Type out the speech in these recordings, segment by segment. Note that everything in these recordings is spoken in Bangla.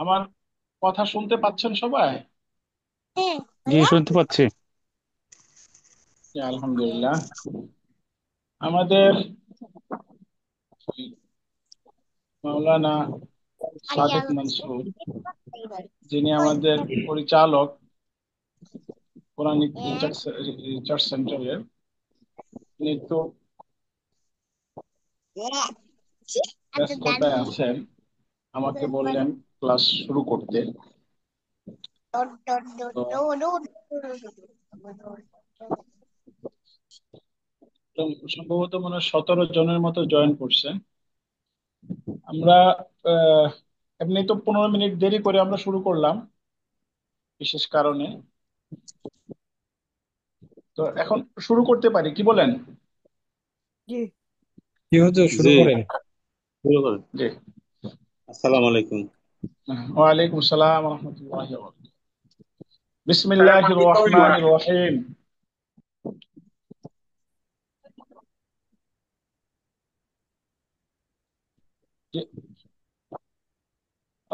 আমার কথা শুনতে পাচ্ছেন সবাই? জি, শুনতে পাচ্ছি। জি, আলহামদুলিল্লাহ। আমাদের মাওলানা সাদেক মনসুর, যিনি আমাদের পরিচালক কোরআনিক রিসার্চ সেন্টারের, উনি একটু ব্যস্ততায় আছেন। আমাকে বললেন ক্লাস শুরু করতে। তো সম্ভবত মনে হয় 17 জনের মতো জয়েন করছে। আমরা আহ, এমনি তো 15 মিনিট দেরি করে আমরা শুরু করলাম বিশেষ কারণে। তো এখন শুরু করতে পারি, কি বলেন? জি, কি হুজুর, শুরু জি, করেন। শুরু করেন। জি। আসসালামু আলাইকুম। ওয়ালাইকুম আসসালাম রহমতুল্লাহ। বিসমিল্লাহির রহমানির রহিম।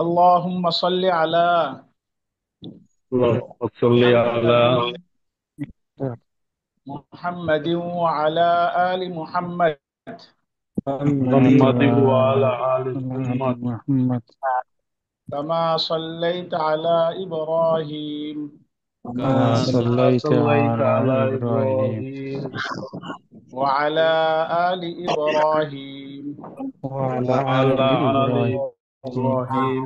اللهم صل على اللهم صل على محمد وعلى آل محمد محمد محمد وعلى آل محمد محمد محمد كما صليت على إبراهيم كما كما كما صليت صليت على على إبراهيم إبراهيم وعلى آل إبراهيم وعلى وعلى آل آل إبراهيم إبراهيم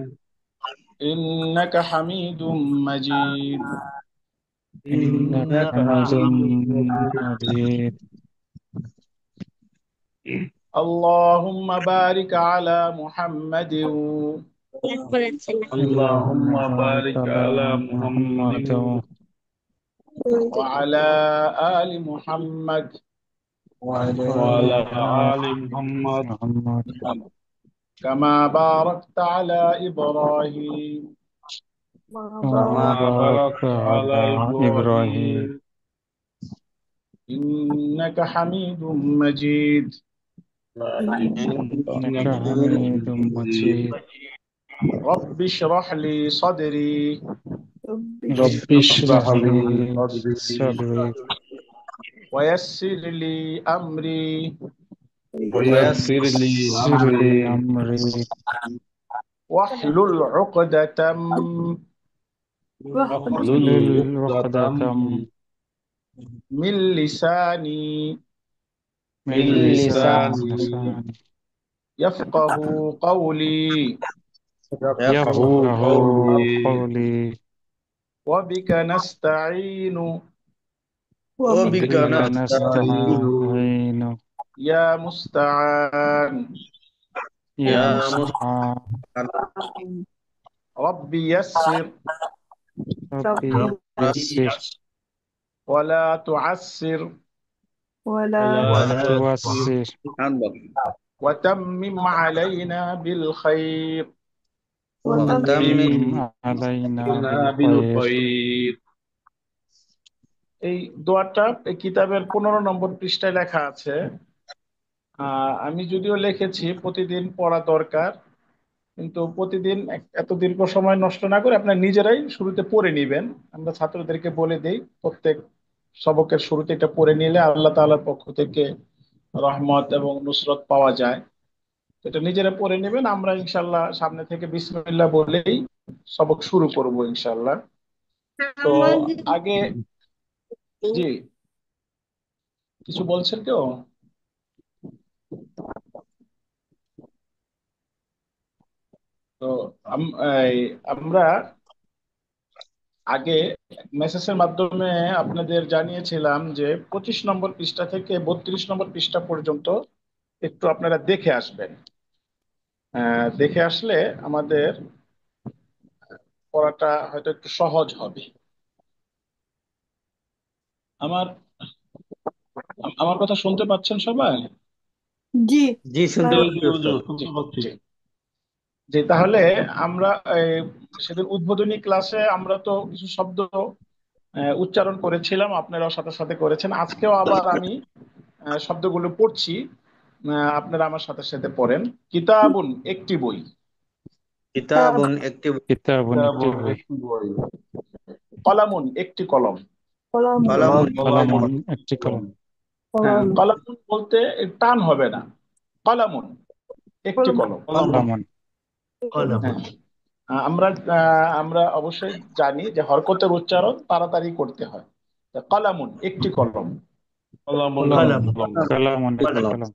إنك حميد مجيد. إنك إنك حميد حميد مجيد. مجيد. اللهم بارك على محمد اللهم اللهم بارك بارك على على محمد محمد وعلى آل محمد وعلى وعلى وعلى آل آل محمد محمد كما باركت على إبراهيم كما كما باركت باركت على على إبراهيم إبراهيم إنك حميد مجيد. إنك إنك حميد حميد مجيد. مجيد. رب اشرح لي صدري رب اشرح اشرح لي لي صدري صدري ويسر لي أمري ويسر لي ويسر لي أمري أمري واحلل عقدة واحلل واحلل عقدة عقدة من لساني من من لساني لساني يفقه قولي. يفقه يفقه قولي. قولي. وبك نستعين وبك وبك نستعين نستعين يا مستعان. يا يا مستعان. مستعان. ربي يسر ربي ربي يسر ولا تعسر ولا ولا تؤثر توسر وتمم علينا بالخير. وتمم وتمم علينا علينا بالخير. بالخير. এই দোয়াটা এই কিতাবের 15 নম্বর পৃষ্ঠায় লেখা আছে। আমি যদিও লিখেছি প্রতিদিন পড়া দরকার, কিন্তু প্রতিদিন এত দীর্ঘ সময় নষ্ট না করে আপনার নিজেরাই শুরুতে পড়ে নিবেন। আমরা ছাত্রদেরকে বলে দেই প্রত্যেক সবকের শুরুতে এটা পড়ে নিলে আল্লাহ তাআলার পক্ষ থেকে রহমত এবং নুসরত পাওয়া যায়। তো এটা নিজেরা পড়ে নেবেন, আমরা ইনশাল্লাহ সামনে থেকে বিসমিল্লাহ বলেই সবক শুরু করব ইনশাল্লাহ। তো আগে, জি, কিছু বলছেন কেউ? তো আমরা আগে মেসেজের মাধ্যমে আপনাদের জানিয়েছিলাম যে 25 নম্বর পৃষ্ঠা থেকে 32 নম্বর পৃষ্ঠা পর্যন্ত একটু আপনারা দেখে আসবেন। দেখে আসলে আমাদের পড়াটা হয়তো একটু সহজ হবে। আমার আমার কথা শুনতে পাচ্ছেন সবাই? জি, জি, শুনতে জি, পাচ্ছি হুজুর। জি, জি। জি, তাহলে আমরা সেদিন উদ্বোধনী ক্লাসে আমরা তো কিছু শব্দ উচ্চারণ করেছিলাম, আপনারাও সাথে সাথে করেছেন। আজকেও আবার আমি শব্দগুলো পড়ছি, আপনারা আমার সাথে সাথে পড়েন। কিতাবুন একটি বই, কিতাব কিতাবুন একটি কিতাবুন একটি কিতাবুন বই, একটি বই, কলামুন একটি কলম। কলামুন কলামুন কলামুন কলামুন একটি কলম, হ্যাঁ, কলাম কলামুন বলতে টান হবে না, কলামুন একটি কলম কলম। কলামুন কলামুন কলম হ্যাঁ, আমরা আমরা অবশ্যই জানি যে হরকতের উচ্চারণ তাড়াতাড়ি করতে হয়। তা কলামুন একটি কলম, কলামুন কলামুন, কলম কলম, কালামুন একটি কলম কলম,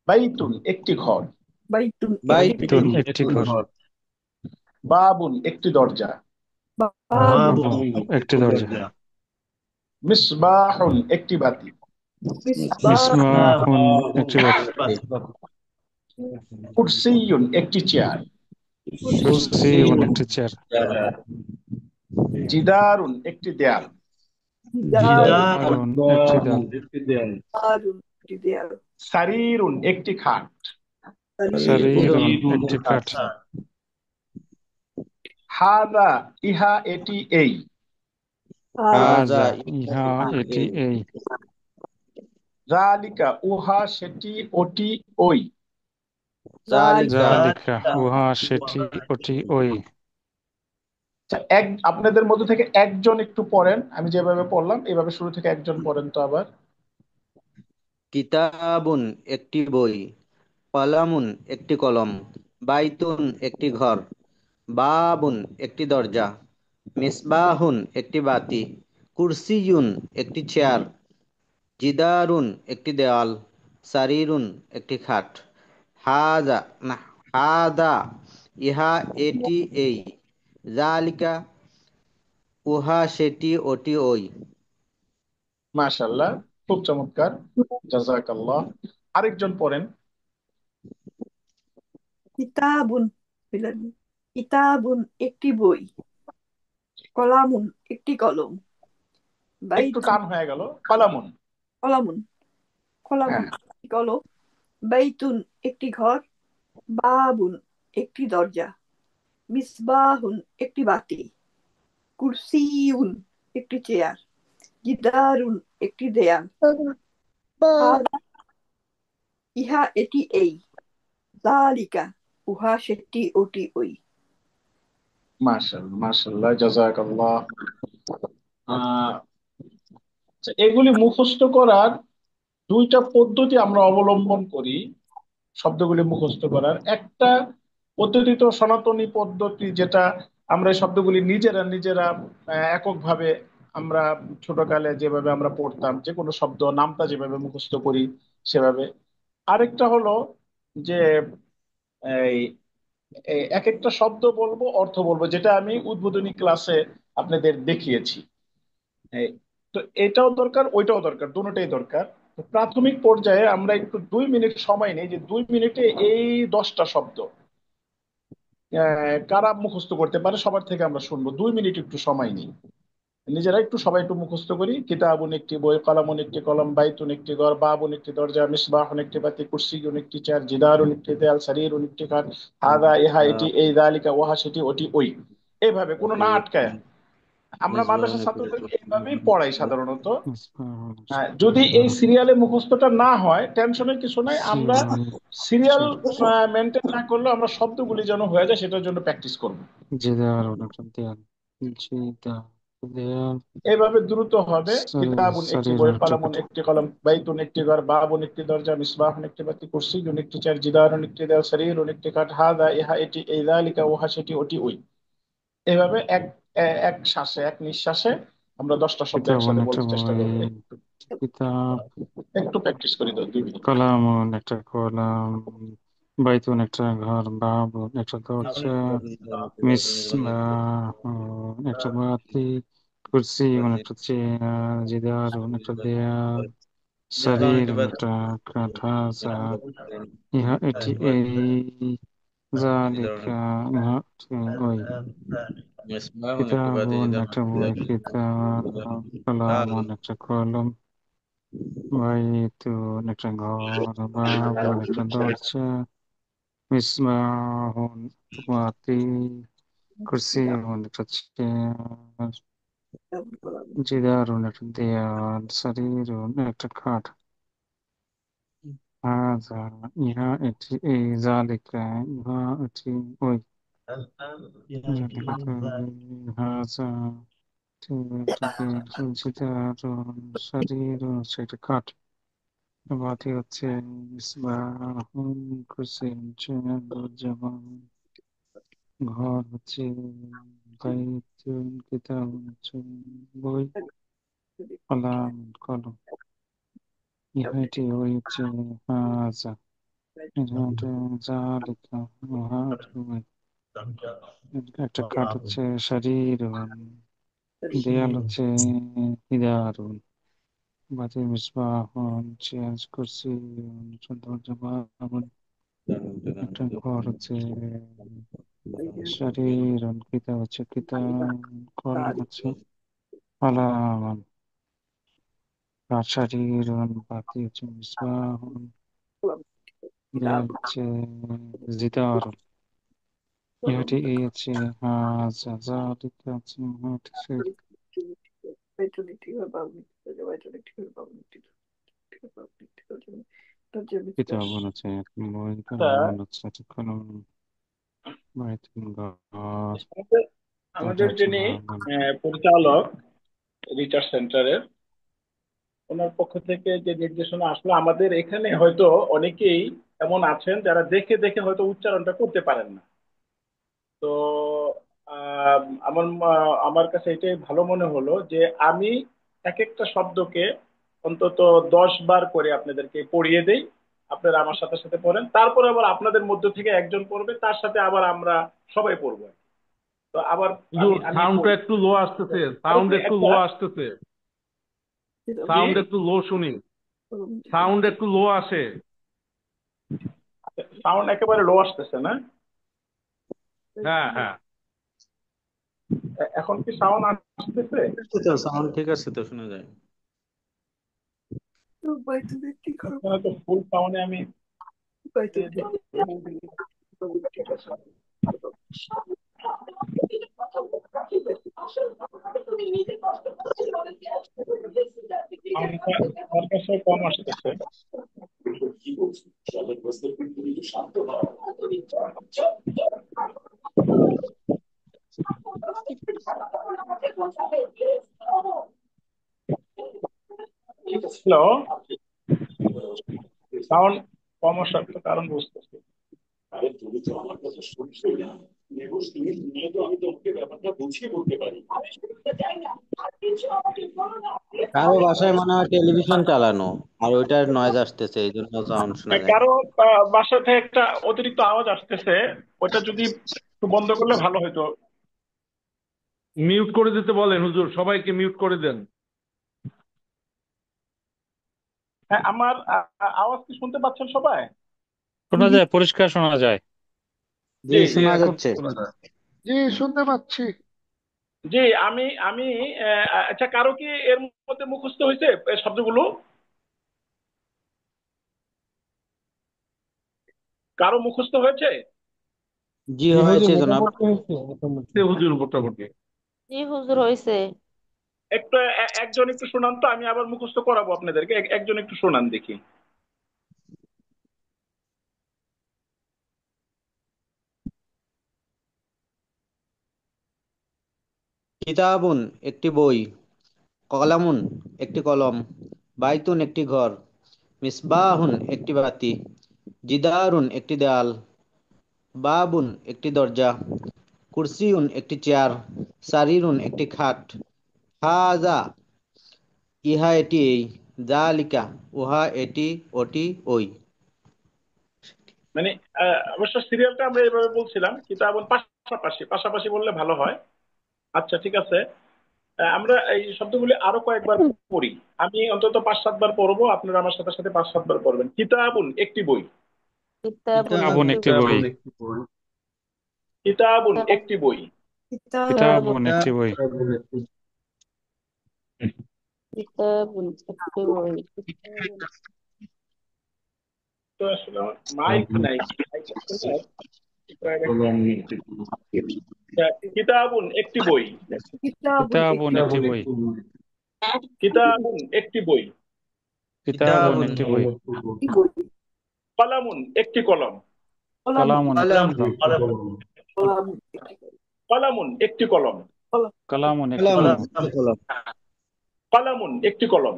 বাইতুন একটি ঘর, বাইতুন একটি বাইতুন বাইতুন একটি একটি ঘর, ঘর, বাবুন একটি দরজা, বাবুন বাবু বাবুন একটি দরজা, দরজা, মিসবাহুন একটি বাতি, মিসবাহ মিসবাহুন একটি বাতি, কুরসিয়ুন একটি চেয়ার, কুরসিউন একটি চেয়ার, জিদারুন একটি দেয়াল, দারুন জিদারুন একটি দেয়াল, একটি দেয়াল, দারুন একটি দেয়াল সারিরুন একটি খাট, সারিরুন সারিরুন একটি খাট, খাট, হাদা ইহা এটি এই, হাজা ইহা এটি এই, জালিকা উহা সেটি ওটি ওই। জালিকা জালিকা উহা সেটি ওটি ওই। আচ্ছা, আপনাদের মধ্যে থেকে একজন একটু পড়েন, আমি যেভাবে পড়লাম এভাবে শুরু থেকে একজন পড়েন তো আবার। কিতাবুন একটি বই, কলামুন একটি কলম, বাইতুন একটি ঘর, বাবুন একটি দরজা, মিসবাহুন একটি বাতি, কুরসিয়ুন একটি চেয়ার, জিদারুন একটি দেওয়াল, সারিরুন একটি খাট, হাজা না হাদা ইহা এটি এই, জালিকা উহা সেটি ওটি ওই। মাশাআল্লাহ, খুব চমৎকার, জাযাকাল্লাহ। আরেকজন পড়েন। কিতাবুন বিলাল। কিতাবুন একটি বই, কলামুন একটি কলম, একটু বাইতুন টান হয়ে গেল, কলামুন। কলামুন কলামুন হ্যাঁ, একটি কলম, বাইতুন একটি ঘর, বাবুন একটি দরজা, মিসবাহুন একটি বাতি, কুরসিউন একটি চেয়ার, জিদারুন একটি দেয়াল, হাদা ইহা এটি এই, যালিকা উহা সেটি ওটি ওই। মাশাআল্লাহ মাশাআল্লাহ, জাযাকাল্লাহ। আহ আচ্ছা, এগুলি মুখস্থ করার দুইটা পদ্ধতি আমরা অবলম্বন করি শব্দগুলি মুখস্থ করার। একটা পদ্ধতি তো সনাতনী পদ্ধতি, যেটা আমরা এই শব্দগুলি নিজেরা নিজেরা এককভাবে আমরা ছোটকালে যেভাবে আমরা পড়তাম, যে কোনো শব্দ নামটা যেভাবে মুখস্থ করি সেভাবে। আরেকটা হলো যে এই এই এক একটা শব্দ বলবো, অর্থ বলবো, যেটা আমি উদ্বোধনী ক্লাসে আপনাদের দেখিয়েছি। এই, তো এটাও দরকার ওইটাও দরকার, দুটোটাই দরকার। তো প্রাথমিক পর্যায়ে আমরা একটু 2 মিনিট সময় নেই, যে 2 মিনিটে এই 10টা শব্দ কারা মুখস্থ করতে পারে সবার থেকে আমরা শুনবো। 2 মিনিট একটু সময় নিই, নিজেরা একটু সবাই একটু মুখস্থ করি। কিতাবুন একটি বই, কলামুন একটি কলম, বাইতুন একটি ঘর, বাবুন একটি দরজা, মিসবাহুন একটি বাতি, কুরসিয়ুন একটি চেয়ার, জিদারুন একটি দেয়াল, সারিরুন একটি খাট, হাদা ইহা এটি এই, যালিকা ওহা সেটি ওটি ওই। এইভাবে কোনো না আটকায় আমরা মাদ্রাসা ছাত্রদেরকে এইভাবেই পড়াই সাধারণত। হ্যাঁ, যদি এই সিরিয়ালে মুখস্থটা না হয় টেনশনের কিছু নাই, আমরা সিরিয়াল মেনটেন না করলেও আমরা শব্দগুলি যেন হয়ে যায় সেটার জন্য প্র্যাকটিস করব। জিদারুন একটা দেয়াল, জিদার দেয়াল, এইভাবে দ্রুত হবে। কিতাবুন একটি বই, সারিরুন একটা কলামুন খাট, একটি কলম, বাইতুন একটি ঘর, বাবুন একটি দরজা, মিসবাহুন একটি বাতি, কুরসিয়ুন একটি চেয়ার, জিদারুন একটি দেয়াল, সারিরুন একটি খাট, হাদা ইহা এটি এই, যালিকা ওহা সেটি ওটি ওই। এইভাবে এক শ্বাসে এক নিঃশ্বাসে আমরা 10টা শব্দ কিতাবুন একসাথে একটা বলতে চেষ্টা বই, করবো। কিতাব, একটু প্র্যাকটিস করি তো 2 মিনিট। কলামুন একটা কলাম, বাইতুন একটা ঘর, বাবুন একটা দরজা, মিসবাহুন একটা বাতি, কুরসিউন একটা চেয়ার, জিদারুন একটা দেয়াল, সারিরুন একটা খাট, হাজা ইহা এটি এই, জালিকা ইহা এটি ওই। কিতাবুন একটা বই, কিতাব, কলামুন একটা কলম, বাইতুন একটা ঘর, বাবুন একটা দরজা, মিসবাহুন একটা বাতি, কুরসিউন একটা চেয়ার, জিদারুন একটা দেয়াল, সারিরুন একটা খাট, হাজা ইহা এটি, এই জালিকা ইহা এটি, ওই জালিকা তো হাজা এটিকে, জিদারুন সারিরুন সেটা খাট, বাতি হচ্ছে মিসবাহুন কুরসি হচ্ছে দরজা, ঘর হচ্ছে বাইতুন, কিতাব হচ্ছে বই, কলাম কলম, ইহাটি ওই হচ্ছে হাজা, এটা জালিকা উহা ওই। একটা কাঠ হচ্ছে শারীরুন, দেয়াল হচ্ছে হিদারুন, বাতি মিসবাহুন চেয়ার কুরসি দরজা বাবুন, একটা ঘর হচ্ছে শারীরুন, কিতাব হচ্ছে কিতাব, কলম হচ্ছে কলাম, শারীরুন বাতি হচ্ছে মিসবাহুন, দেয়াল হচ্ছে জিদারুন, ইহাটি এই হচ্ছে হাজা, জালিকা হচ্ছে ইহাটি সেই। কিতাবুন হচ্ছে বই, তা কলমুন হচ্ছে একটা কলম, বাইতুন ঘর, আমাদের দরজা আমাদের হচ্ছে যিনি বাবুন। পরিচালক রিসার্চ সেন্টারের, ওনার পক্ষ থেকে যে নির্দেশনা আসলো, আমাদের এখানে হয়তো অনেকেই এমন আছেন যারা দেখে দেখে হয়তো উচ্চারণটা করতে পারেন না। তো আমার কাছে এটাই ভালো মনে হলো যে আমি এক একটা শব্দকে অন্তত 10 বার করে আপনাদেরকে পড়িয়ে দেই, আপনারা আমার সাথে সাথে পড়েন, তারপরে আবার আপনাদের মধ্য থেকে একজন পড়বে, তার সাথে আবার আমরা সবাই পড়বো। তো আবার আমি হুজুর আমি সাউন্ডটা পড়ি। একটু লো আসতেছে, আরো সাউন্ড কি একটু একটা লো আসতেছে, জি, সাউন্ড একটু লো শুনি, সাউন্ড একটু লো আসে। সাউন্ড একেবারে লো আসতেছে না? হ্যাঁ হ্যাঁ, এখন কি সাউন্ড আসতেছে? তো সাউন্ড ঠিক আছে তো, শোনা যায়। আপনারা তো ফুল সাউন্ডে আমি দিয়ে দিই। ঠিক আছে। সাউন্ডটা আমার কাছে কম আসতেছে। হ্যালো, সাউন্ড কম আসার তো কারণ বুঝতেছি। কারো বাসায় মনে হয় টেলিভিশন চালানো, আর ওইটার নয়েজ আসতেছে, এই জন্য সাউন্ড শোনা যায়। কারো বাসাতে একটা অতিরিক্ত আওয়াজ আসতেছে, ওটা যদি একটু বন্ধ করলে ভালো হতো। মিউট করে দিতে বলেন হুজুর, সবাইকে মিউট করে দেন। হ্যাঁ, আমার আওয়াজ কি শুনতে পাচ্ছেন সবাই? শোনা যায়, পরিষ্কার শোনা যায়। জি, জি জি শোনা এখন যাচ্ছে। শোনা যায়। জি, শুনতে পাচ্ছি। জি, আমি আমি আচ্ছা, কারো কি এর মধ্যে মুখস্থ হয়েছে এই শব্দগুলো? কারো মুখস্থ হয়েছে? জি, জি হুজুর, হয়েছে জনাব। মোটামুটি হয়েছে, মোটামুটি। হুজুর মোটামুটি। জি হুজুর হয়েছে। একটু একজন একটু শোনান তো, আমি আবার মুখস্থ করাবো আপনাদেরকে। একজন একটু শোনান দেখি। কিতাবুন একটি বই, কলামুন একটি কলম, বাইতুন একটি ঘর, মিসবাহুন একটি বাতি, জিদারুন একটি দেয়াল, বাবুন একটি দরজা, কুরসিউন একটি চেয়ার, সারিরুন একটি খাট, হাজা ইহা এটি এই, জালিকা উহা এটি ওটি ওই। মানে অবশ্য সিরিয়ালটা আমরা এইভাবে বলছিলাম, কিন্তু এখন পাশাপাশি পাশাপাশি বললে ভালো হয়। আচ্ছা, ঠিক আছে। আমরা এই শব্দগুলি আরো কয়েকবার পড়ি। আমি অন্তত 5-7 বার পড়বো, আপনারা আমার সাথে সাথে 5-7 বার পড়বেন। কিতাবুন একটি বই। কিতাবুন কিতাবুন একটি একটি বই, কিতাবুন একটি বই, কিতাবুন একটি বই। কিতাবুন একটি বই, কিতাবুন একটি বই। তো আসলে আমার মাইক নাই, মাইক আছে না? কিতাবুন একটি বই। কিতাবুন কিতাবুন একটি একটি বই। কিতাবুন একটি বই। কিতাবুন একটি বই। বই। কলামুন একটি কলম। কালামুন একটি কলম কলম। কলামুন একটি কলম। কালামুন একটি কলম কলম। কলামুন একটি কলম।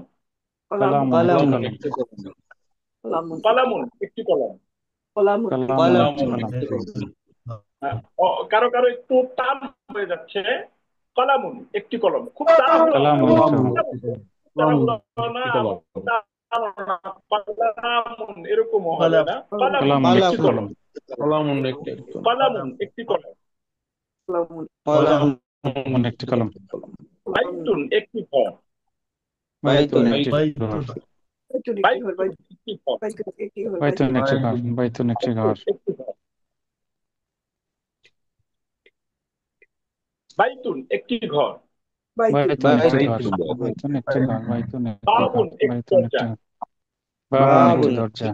কালামুন একটি কলম কলম। কলামুন একটি কলম। কালামুন কলম একটি কলম। কারো কারো একটু টান হয়ে যাচ্ছে। কলামুন একটি কলম। খুব তাড়াহুড়ো কালামুন একটি কলম। তাড়াহুড়ো না, কলামুন এরকমও হবে না। কালামুন একটি কলম। কলামুন একটি কলম। কালামুন একটি কলম। বাইতুন একটি ঘর। বাইতুন একটি ঘর। বাইতুন একটি ঘর। বাইতুন একটি ঘর। বাইতুন একটি ঘর। বাইতুন একটি ঘর। বাইতুন একটি ঘর। বাইতুন একটি ঘর। বাইতুন একটি ঘর। বাবুন একটি বাইতুন একটি দরজা। ঘর। বাবুন একটি দরজা।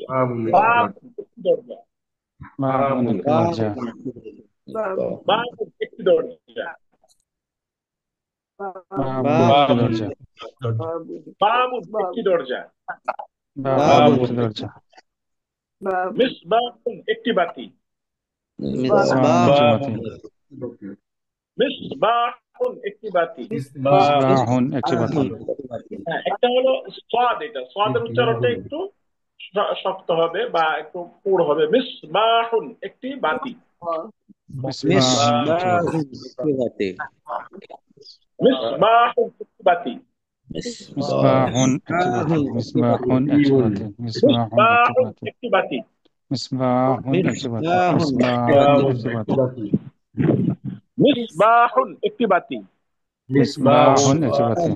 বাবুন একটি দরজা। বাবুন একটি দরজা। বাবুন একটি দরজা। বাবুন একটি দরজা। বাবুন একটি দরজা। বাবুন একটি দরজা। মিসবাহুন একটি বাতি। মিসবাহুন একটি বাতি। মিসবাহুন একটি বাতি। মিসবাহুন একটি বাতি। হ্যাঁ, একটা হলো সাদ, এটা সাদের উচ্চারণটা একটু শক্ত হবে বা একটু পুর হবে। মিসবাহুন একটি বাতি। মিসবাহুন একটি বাতি। মিসবাহুন একটি বাতি। মিসবাহুন একটি বাতি। মিসবাহুন একটি বাতি। মিসবাহুন একটি বাতি। মিসবাহুন একটি বাতি। মিসবাহুন একটি বাতি। মিসবাহুন একটি বাতি। মিসবাহুন একটি বাতি।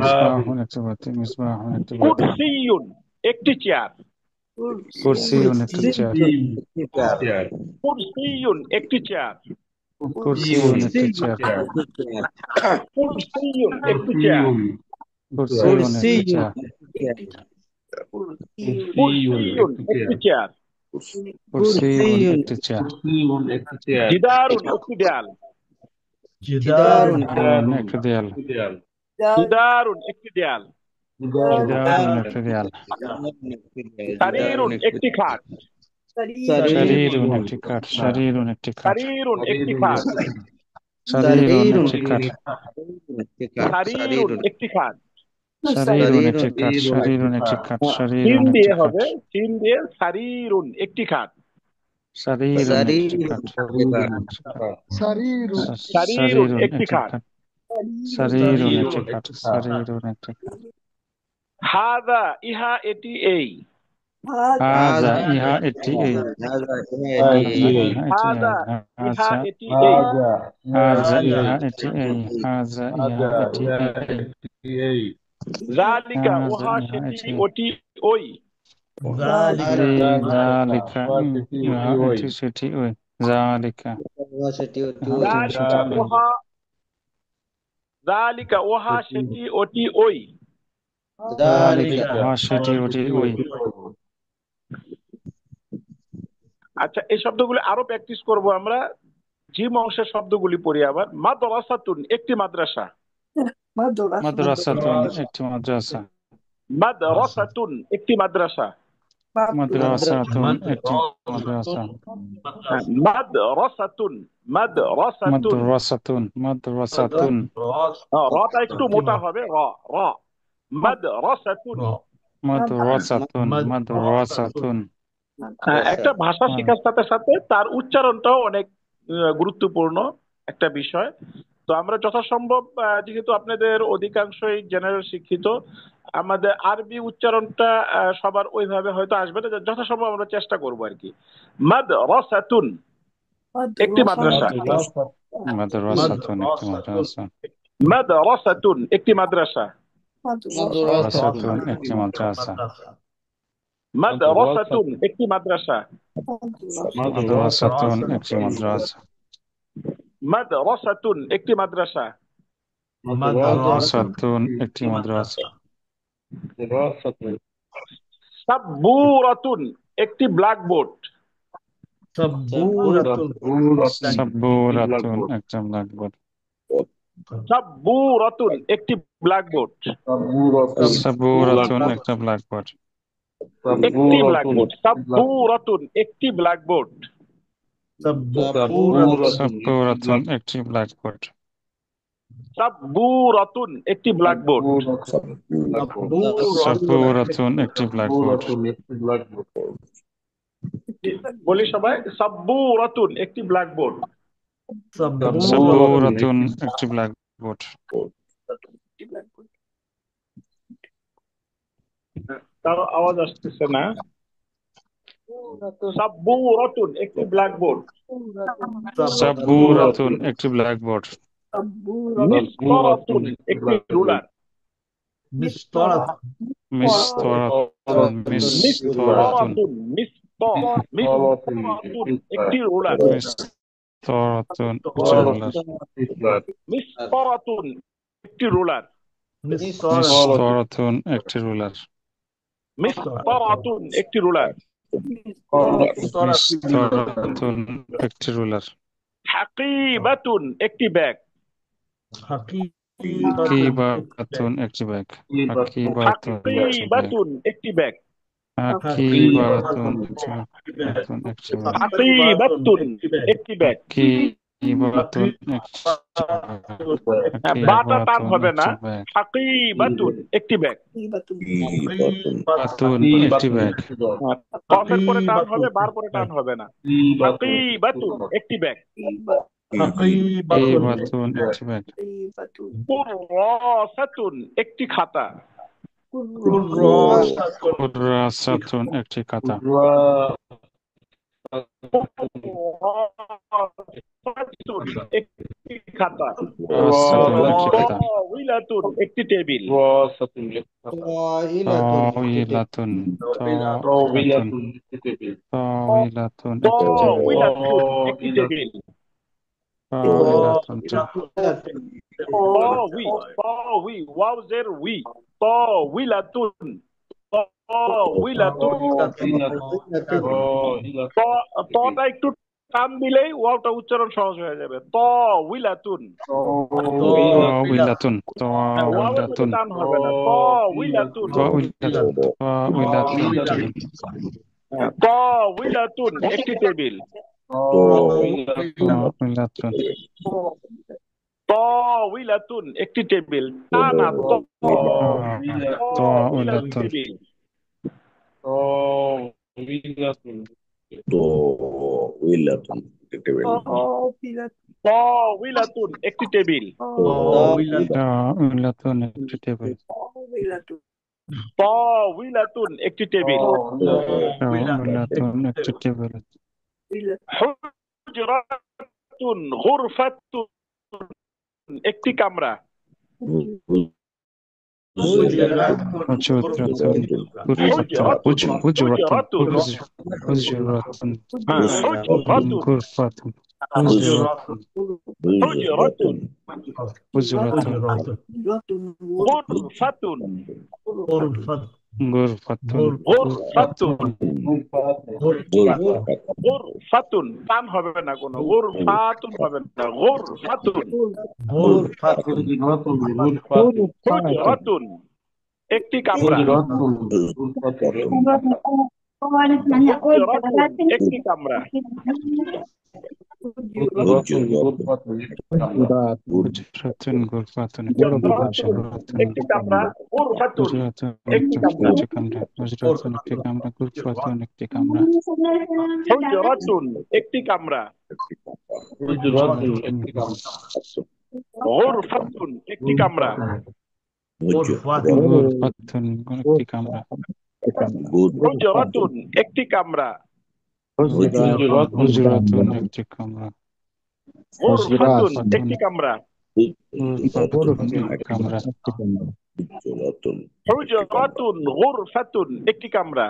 মিসবাহুন একটি বাতি। মিসবাহুন একটি বাতি। কুরসিয়ুন একটি চেয়ার। কুরসিয়ুন একটি চেয়ার। কুরসিয়ুন একটি চেয়ার। কুরসিয়ুন একটি চেয়ার। কুরসিয়ুন একটি চেয়ার। কুরসিয়ুন একটি চেয়ার। কুরসিয়ুন একটি চেয়ার। কুরসিয়ুন একটি চেয়ার। জিদারুন একটি দেয়াল। জিদারুন একটি দেয়াল। জিদারুন একটি দেয়াল। জিদারুন একটি দেয়াল। সারিরুন একটি খাট। শারীরুন একটি খাট। শারীরুন একটি খাট। সারিরুন একটি খাট। শারীরুন একটি খাট। সারিরুন একটি খাট। শারীরুন একটি খাট। শারীরুন একটি খাট। সিন শারীরুন একটি দিয়ে খাট। হবে, সিন দিয়ে সারিরুন একটি খাট। শারীরুন একটি খাট। সারিরু সারিরুন একটি খাট। শারীরুন একটি খাট। শারীরুন একটি খাট। হাদা ইহা এটি এই। হাজা ইহা এটি এই। হাদা ইহা এটি এই। হাজা ইহা এটি এই। হাজা ইহা এটি এই। জালিকা উহা সেটি ওটি ওই। জালিকা ইহা এটি সেটি ওই। জালিকা জালিকা উহা সেটি ওটি ওই। জালিকা উহা সেটি ওটি ওই। আচ্ছা, এই শব্দগুলি আরো প্র্যাকটিস করব আমরা। জিম অংশের শব্দগুলি পড়ি আবার। মাদ্রাসাতুন একটি মাদ্রাসা। মাদ্রাসাতুন একটি মাদ্রাসা। মাদ্রাসাতুন একটি মাদ্রাসা। মাদ্রাসাতুন একটি মাদ্রাসা। মাদ্রাসাতুন মাদ্রাসাতুন মাদ্রাসাতুন মাদ্রাসাতুন। রটা একটু মোটা হবে। র র মাদ্রাসাতুন। মাদ্রাসাতুন মাদ্রাসাতুন। একটা ভাষা শেখার সাথে সাথে তার উচ্চারণটাও অনেক গুরুত্বপূর্ণ একটা বিষয়। তো আমরা যথাসম্ভব, যেহেতু আপনাদের অধিকাংশই জেনারেল শিক্ষিত, আমাদের আরবি উচ্চারণটা সবার ওইভাবে হয়তো আসবে না। যথাসম্ভব আমরা চেষ্টা করবো আর কি। মাদ্রাসাতুন একটি মাদ্রাসা। মাদ্রাসাতুন একটি মাদ্রাসা। মাদ্রাসাতুন একটি মাদ্রাসা। মাদ্রাসাতুন একটি মাদ্রাসা। মাদ্রাসাতুন একটি মাদ্রাসা। মাদ্রাসাতুন একটি মাদ্রাসা। মাদ্রাসাতুন একটি মাদ্রাসা। মাদ্রাসাতুন একটি মাদ্রাসা। সাব্বুরাতুন একটি ব্ল্যাকবোর্ড। সাব্বুরাতুন একটা ব্ল্যাকবোর্ড। সাব্বুরাতুন একটি ব্ল্যাকবোর্ড। সাব্বুরাতুন একটা ব্ল্যাকবোর্ড। একটি ব্ল্যাকবোর্ড। সাব্বুরাতুন একটি ব্ল্যাকবোর্ড। সাব্বুরাতুন একটি ব্ল্যাকবোর্ড। সাব্বুরাতুন একটি ব্ল্যাকবোর্ড। সাব্বুরাতুন একটি ব্ল্যাকবোর্ড। বলি সবাই, সাব্বুরাতুন একটি ব্ল্যাকবোর্ড। সাব্বুরাতুন একটি ব্ল্যাকবোর্ড। তার আওয়াজ আসতেছে না। সাব্বুরাতুন একটি ব্ল্যাকবোর্ড। সাব্বুরাতুন একটি ব্ল্যাকবোর্ড। মিসতারাতুন একটি রুলার। মিসতারাতুন মিসতারাতুন মিসতারাতুন একটি রুলার। মিসতারাতুন একটি রুলার। মিসতারাতুন একটি রুলার। মিসতারাতুন একটি রুলার। মিসতারাতুন একটি রুলার। মিসতারাতুন একটি রুলার। হাকিবাতুন একটি ব্যাগ। হাকিবাতুন একটি ব্যাগ। হাকিবাতুন একটি ব্যাগ। হাকিবাতুন একটি ব্যাগ। হাকিবাতুন একটি ব্যাগ। হাকিবাতুন একটি ব্যাগ। হাকিবাতুন বাটা টান হবে না। হাকিবাতুন একটি ব্যাগ। বাতুন একটি ব্যাগ। কফের পরে টান হবে, বার পরে টান হবে না। হাকিবাতুন একটি ব্যাগ। হাকিবাতুন একটি ব্যাগ। কুররাসাতুন একটি খাতা। কুররাসাতুন একটি খাতা। একটি খাতা। কুররাসাতুন একটি খাতা। তাওইলাতুন একটি টেবিল। তাওইলাতুন তাওইলাতুন তাওইলাতুন একটি টেবিল। তাওইলাতুন একটি টেবিল। তাওইলাতুন ওয়াওজের উই। তাওইলাতুন। তাওইলাতুন। তটা একটু টান দিলেই ওয়াওটা উচ্চারণ সহজ হয়ে যাবে। তাওইলাতুন। তাওইলাতুন ওয়াওয়ের মধ্যে টান হবে না। তাওইলাতুন। তাওইলাতুন একটি টেবিল। তাওইলাতুন একটি টেবিল। টানা তাওইলাতুন টেবিল। তাওইলাতুন একটি টেবিল। তাওইলাতুন একটি টেবিল। তাওইলাতুন একটি টেবিল। তাওইলাতুন একটি টেবিল। হুজরাতুন গুরফাতুন একটি কামরা। হুজরাতুন গুরফাতুন হুজরাতুন গুরফাতুন হুজরাতুন হুজরাতুন গুরফাতুন গুরফাতুন গুরফাতুন টান হবে না কোনো। গুরফাতুন হবে না। গুরফাতুন। হুজরাতুন একটি কামরা। হুজরাতুন একটি কামরা। হুজরাতুন গুরফাতুন একটি কামরা। গুরফাতুন একটি কামরা। হুজরাতুন একটি কামরা। গুরফাতুন একটি কামরা। হুজরাতুন একটি কামরা। গুরফাতুন একটি কামরা। গুরফাতুন একটি কামরা। হুজরাতুন একটি কামরা। হুজরাতুন একটি কামরা। গুরফাতুন একটি কামরা। গুরফাতুন একটি কামরা। হুজরাতুন গুরফাতুন একটি কামরা।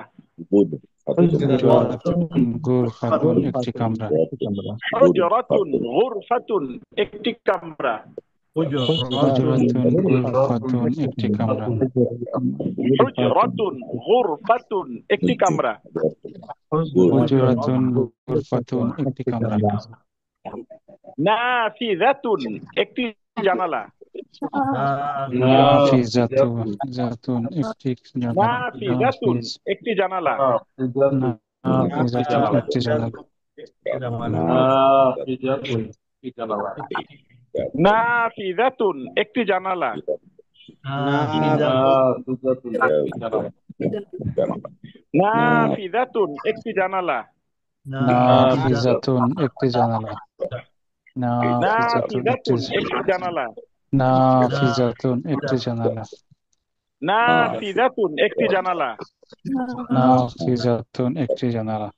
গুরফাতুন একটি কামরা। হুজরাতুন গুরফাতুন একটি কামরা। হুজরাতুন গুরফাতুন একটি কামরা। হুজরাতুন গুরফাতুন একটি কামরা। হুজুরাতুন গুরফাতুন একটি কামরা। নাফিজাতুন একটি জানালা। নাফিজাতুন একটি জানালা। নাফিজাতুন একটি জানালা। নাফিজাতুন একটি জানালা। নাফিজাতুন একটি জানালা। নাফিজাতুন একটি জানালা। নাফিজাতুন একটি জানালা। নাফিজাতুন একটি জানালা। নাফিজাতুন একটি জানালা। নাফিজাতুন একটি জানালা। নাফিজাতুন একটি জানালা।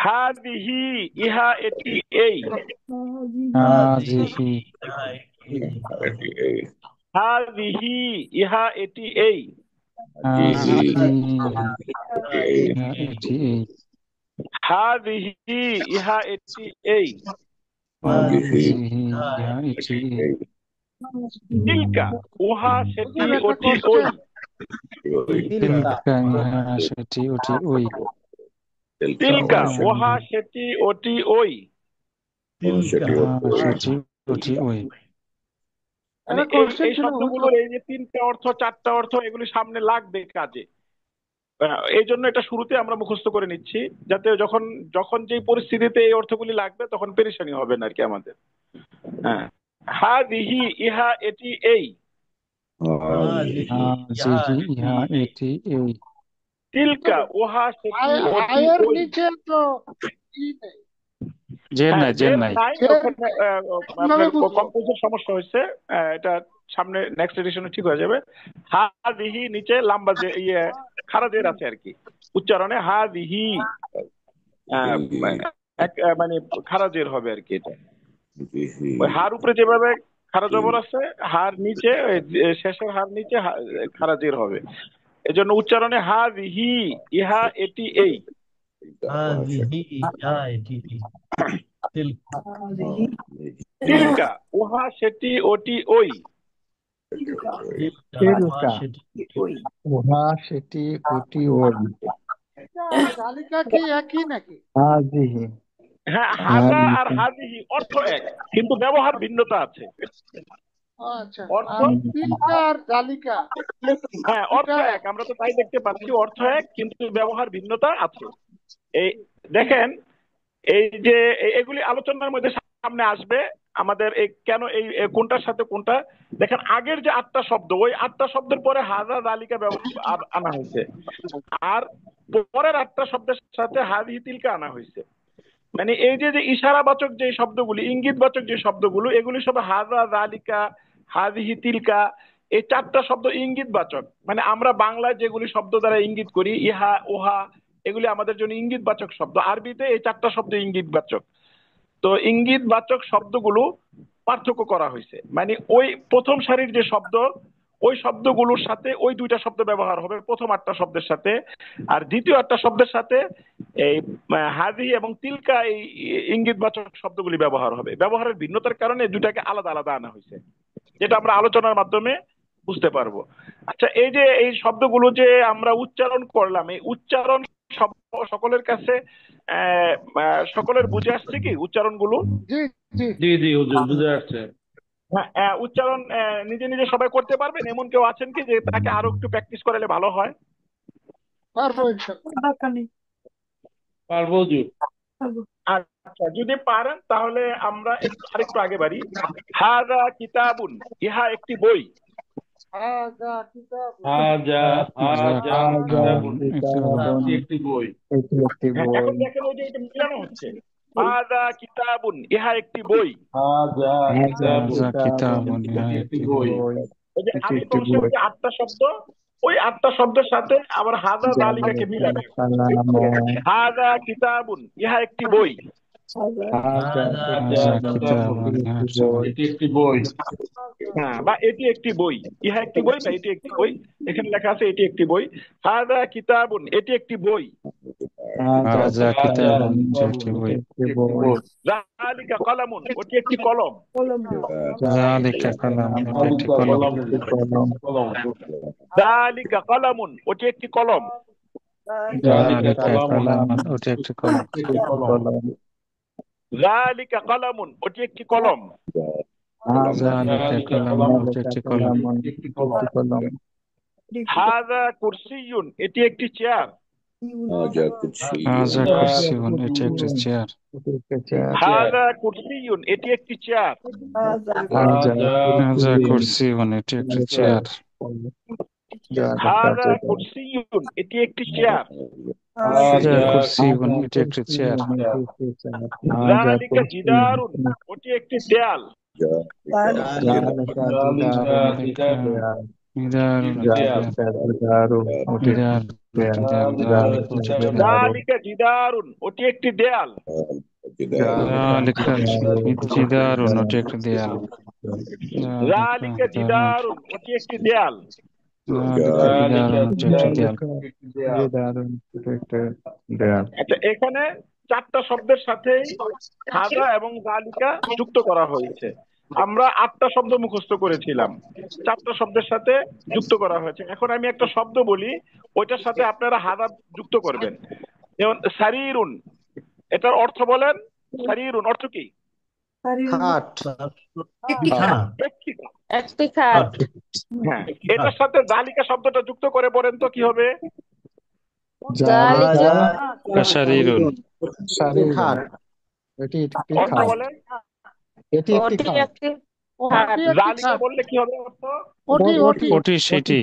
হাযিহি ইহা এটি এই। হাযিহি হাযিহি ইহা এটি এই। হাযিহি ইহা এটি এই। হাযিহি ইহা এটি এই। হাযিহি ইহা এটি এই। তিলকা উহা সেটি একটা ওটি ওই। কোশ্চেন তিলকা ইহা সেটি ওটি ওই। তিলকা উহা সেটি ওটি ওই। সেটি ওটি ওই। মানে একটা কোশ্চেন এই ছিল শব্দগুলোর এই যে তিনটা অর্থ চারটা অর্থ এগুলি সামনে লাগবে কাজে। এই জন্য এটা শুরুতে আমরা মুখস্থ করে নিচ্ছি, যাতে যখন যখন যে পরিস্থিতিতে এই অর্থগুলি লাগবে তখন পেরেশানি হবে না আর কি আমাদের। হ্যাঁ, হাযিহি ইহা এটি এই। হাযিহি ইহা এটি এই। তিলকা উহা সেটি ওটি আয়ের ওই। নিচে তো ই নেই। জের নাই, জের জের নাই। নাই, জের ওখানে কিভাবে আপনার বুঝবো? কম্পোজের সমস্যা হয়েছে। এটা সামনে নেক্সট এডিশনে ঠিক হয়ে যাবে। হাযিহি নিচে লম্বা যে খাড়া জের আছে আর কি উচ্চারণে। হাযিহি মানে খাড়া জের হবে আর কি। এটা ওই হার উপরে যেভাবে খাড়া জবর আছে, হার নিচে শেষের হার নিচে খাড়া জের হবে। এজন্য উচ্চারণে হাযিহি ইহা এটি এই। তিলকা উহা সেটি ওটি ওই। তিলকা উহা সেটি ওটি ওই। তালিকা কি একই নাকি? হাযিহি হ্যাঁ, হাযা আর হাযিহি অর্থ এক, কিন্তু ব্যবহার ভিন্নতা আছে। আচ্ছা, অর্থ আর তিলকা আর জালিকা হ্যাঁ অর্থ এক, আমরা তো তাই দেখতে পাচ্ছি, অর্থ এক কিন্তু ব্যবহার ভিন্নতা আছে। এই দেখেন, এই যে এগুলি আলোচনার মধ্যে সামনে আসবে আমাদের। এই কেন এই কোনটার সাথে কোনটা দেখেন, আগের যে 8টা শব্দ, ওই 8টা শব্দের পরে হাযা জালিকা আনা হয়েছে, আর পরের 8টা শব্দের সাথে হাযিহি তিলকা আনা হয়েছে। মানে এই যে যে ইশারাবাচক যে শব্দগুলি, ইঙ্গিতবাচক যে শব্দগুলো, এগুলি সব হাযা জালিকা হাযিহি তিলকা, এই 4টা শব্দ ইঙ্গিতবাচক। মানে আমরা বাংলায় যেগুলি শব্দ দ্বারা ইঙ্গিত করি, ইহা ওহা, এগুলি আমাদের জন্য ইঙ্গিতবাচক শব্দ। আরবিতে এই 4টা শব্দ ইঙ্গিতবাচক। তো ইঙ্গিতবাচক শব্দগুলো পার্থক্য করা হয়েছে। মানে ওই প্রথম সারির যে শব্দ, ওই শব্দগুলোর সাথে ওই 2টা শব্দ ব্যবহার হবে প্রথম 8টা শব্দের সাথে, আর দ্বিতীয় 8টা শব্দের সাথে এই হাযিহি এবং তিলকা এই ইঙ্গিতবাচক শব্দগুলি ব্যবহার হবে। ব্যবহারের ভিন্নতার কারণে দুটাকে আলাদা আলাদা আনা হয়েছে, যেটা আমরা আলোচনার মাধ্যমে বুঝতে পারবো। আচ্ছা, এই যে এই শব্দগুলো যে আমরা উচ্চারণ করলাম, এই উচ্চারণ সকলের কাছে সকলের বুঝে আসছে কি উচ্চারণগুলো? জি জি জি জি হুজুর বুঝে আসছে। হ্যাঁ, উচ্চারণ নিজে নিজে সবাই করতে পারবেন? এমন কেউ আছেন কি যে তাকে আরো একটু প্র্যাকটিস করালে ভালো হয়? পারবো ইনশাআল্লাহ। দরকার নেই, পারবো হুজুর। পারবো। আচ্ছা, যদি পারেন তাহলে আমরা আরেকটু আগে বাড়ি। হাযা কিতাবুন ইহা একটি বই। হাযা কিতাব হাযা কিতাবুন কিতাবুন একটি বই। এটি একটি হ্যাঁ, এখন বই। দেখেন ওই যে এটা মিলানো হচ্ছে। হাযা কিতাবুন ইহা একটি বই। হাযা হাযা কিতাবুন কিতাবুন এটি এটি একটি একটি বই। বই। ওই যে এটি আমি একটি বলছি ওই বই। যে 8টা শব্দ, ওই 8টা শব্দের সাথে আবার হাযা জালিকাকে মিলাবে। কালামুন হাযা কিতাবুন ইহা একটি বই। হাযা হাযা কিতাবুন কিতাবুন এটি একটি বই। এটি একটি বই। হ্যাঁ, বা এটি একটি বই, ইহা একটি বই বা এটি একটি বই। এখানে লেখা আছে এটি একটি বই। হাযা কিতাবুন এটি একটি বই। হাযা কিতাবুন একটি বই। একটি বই। যালিকা কলামুন ওটি একটি কলম। কলম। যালিকা কালামুন এটি একটি কলম। কলম। কলম। যালিকা কলামুন ওটি একটি কলম। যালিকা কালামুন ওটি একটি কলম কলম যালিকা কলামুন ওটি একটি কলম। যালিকা কালামুন ওটি একটি কলম একটি কলম হাযা কুরসিয়ুন এটি একটি চেয়ার। হাযা কুরসিউন এটি একটি চেয়ার হাযা কুরসিয়ুন এটি একটি চেয়ার। হাযা কুরসিউন এটি একটি চেয়ার হাযা কুরসিয়ুন এটি একটি চেয়ার। হাযা কুরসিউন এটি একটি চেয়ার যালিকা জিদারুন ওটি একটি দেয়াল। মিদারুন একটি দেয়াল মিদার একটি দেয়াল যালিকা জিদারুন ওটি একটি দেয়াল। যালিকা জিদারুন ওটি একটি দেয়াল যালিকা জিদারুন ওটি একটি দেয়াল। আচ্ছা, এখানে চারটা শব্দের সাথে হাযা এবং যালিকা যুক্ত করা হয়েছে। আমরা 8টা শব্দ মুখস্থ করেছিলাম, 4টা শব্দের সাথে যুক্ত করা হয়েছে। এখন আমি একটা শব্দ বলি, ওইটার সাথে আপনারা হাযা যুক্ত করবেন। যেমন সারিরুন, এটার অর্থ বলেন। সারিরুন অর্থ কি? খাট একটি খাট। একটি খাট। একটি খাট। হ্যাঁ, এটার সাথে জালিকা শব্দটা যুক্ত করে বলেন তো কি হবে? জালিকা শারীরুন খাট অর্থ বলেন। ওটি একটি খাট। জালিকা বললে কি হবে অর্থ? ওটি সেটি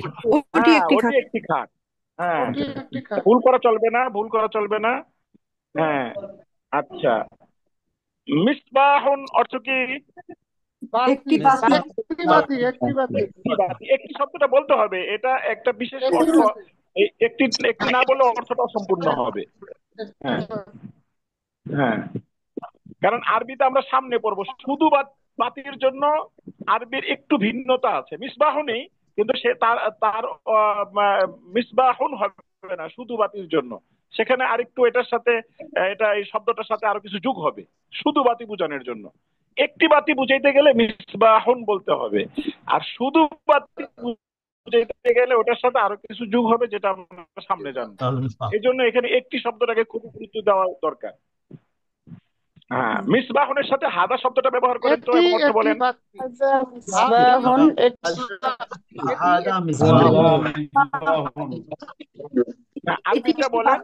ওটি হ্যাঁ, একটি ওটি খাট। একটি খাট। হ্যাঁ, ভুল করা চলবে না, ভুল করা চলবে না। হ্যাঁ, আচ্ছা। মিসবাহুন অর্থ কি? একটি বাতি। একটি বাতি। একটি শব্দটা বলতে হবে, এটা একটা বিশেষ অর্থ। একটি একটি না বললে অর্থটা সম্পূর্ণ হবে। হ্যাঁ হ্যাঁ, কারণ আরবিতে আমরা সামনে পড়বো। শুধু বাতির জন্য আরবির একটু ভিন্নতা আছে। মিসবাহ নেই, কিন্তু সে তার তার মিসবাহুন হবে না শুধু বাতির জন্য। সেখানে আরেকটু এটার সাথে এটা এই শব্দটার সাথে আরো কিছু যোগ হবে শুধু বাতি বোঝানোর জন্য। একটি বাতি বুঝাইতে গেলে মিসবাহুন বলতে হবে, আর শুধু বাতি বুঝাইতে গেলে ওটার সাথে আরো কিছু যোগ হবে, যেটা আমরা সামনে জানবো। এই জন্য এখানে একটি শব্দটাকে খুব গুরুত্ব দেওয়া দরকার। হ্যাঁ, মিসবাহুনের সাথে হাদা শব্দটা ব্যবহার করেন তো এবং অর্থ বলেন। মিসবাহুন আরবিটা বলেন।